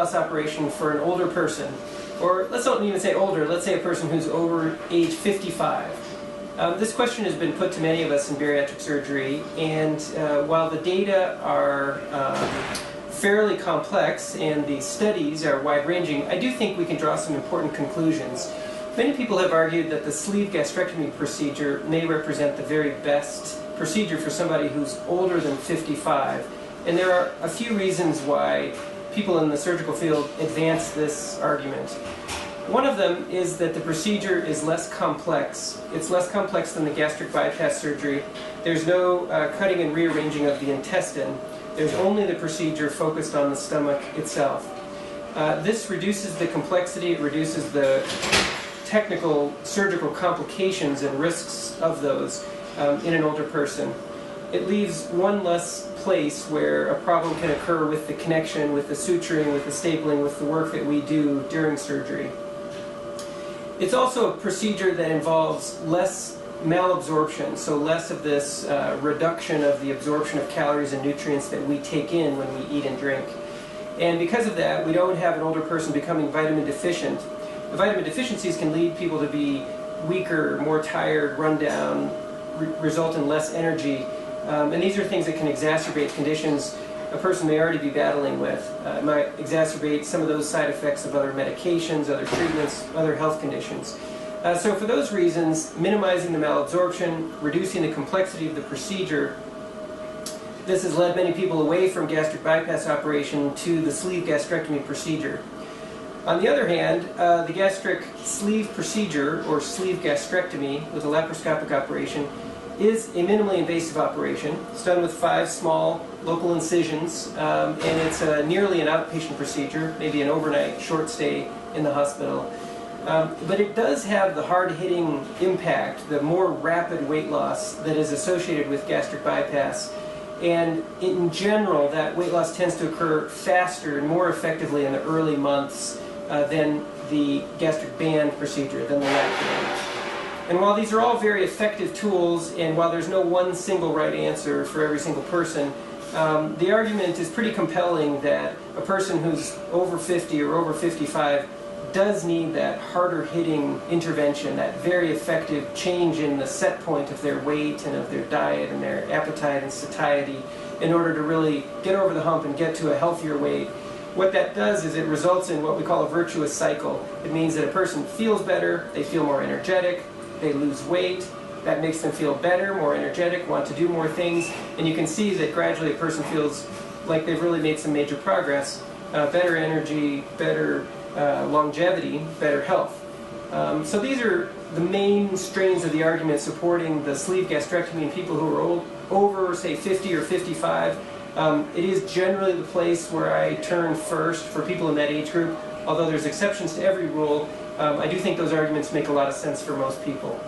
loss operation for an older person, or let's not even say older, let's say a person who's over age 55. This question has been put to many of us in bariatric surgery, and while the data are fairly complex and the studies are wide-ranging, I do think we can draw some important conclusions. Many people have argued that the sleeve gastrectomy procedure may represent the very best procedure for somebody who's older than 55, and there are a few reasons why people in the surgical field advance this argument. One of them is that the procedure is less complex. It's less complex than the gastric bypass surgery. There's no cutting and rearranging of the intestine. There's only the procedure focused on the stomach itself. This reduces the complexity, it reduces the technical surgical complications and risks of those in an older person. It leaves one less place where a problem can occur with the connection, with the suturing, with the stapling, with the work that we do during surgery. It's also a procedure that involves less malabsorption, so less of this reduction of the absorption of calories and nutrients that we take in when we eat and drink. And because of that, we don't have an older person becoming vitamin deficient. The vitamin deficiencies can lead people to be weaker, more tired, run down, result in less energy. And these are things that can exacerbate conditions a person may already be battling with. It might exacerbate some of those side effects of other medications, other treatments, other health conditions. So for those reasons, minimizing the malabsorption, reducing the complexity of the procedure, this has led many people away from gastric bypass operation to the sleeve gastrectomy procedure. On the other hand, the gastric sleeve procedure, or sleeve gastrectomy with a laparoscopic operation, is a minimally invasive operation. It's done with 5 small local incisions, and it's nearly an outpatient procedure, maybe an overnight short stay in the hospital. But it does have the hard-hitting impact, the more rapid weight loss that is associated with gastric bypass. And in general, that weight loss tends to occur faster and more effectively in the early months than the gastric band procedure, than the lap band. And while these are all very effective tools, and while there's no one single right answer for every single person, the argument is pretty compelling that a person who's over 50 or over 55 does need that harder hitting intervention, that very effective change in the set point of their weight and of their diet and their appetite and satiety in order to really get over the hump and get to a healthier weight. What that does is it results in what we call a virtuous cycle. It means that a person feels better, they feel more energetic, they lose weight, that makes them feel better, more energetic, want to do more things, and you can see that gradually a person feels like they've really made some major progress, better energy, better longevity, better health. So these are the main strains of the argument supporting the sleeve gastrectomy in people who are over, say, 50 or 55. It is generally the place where I turn first for people in that age group, although there's exceptions to every rule. I do think those arguments make a lot of sense for most people.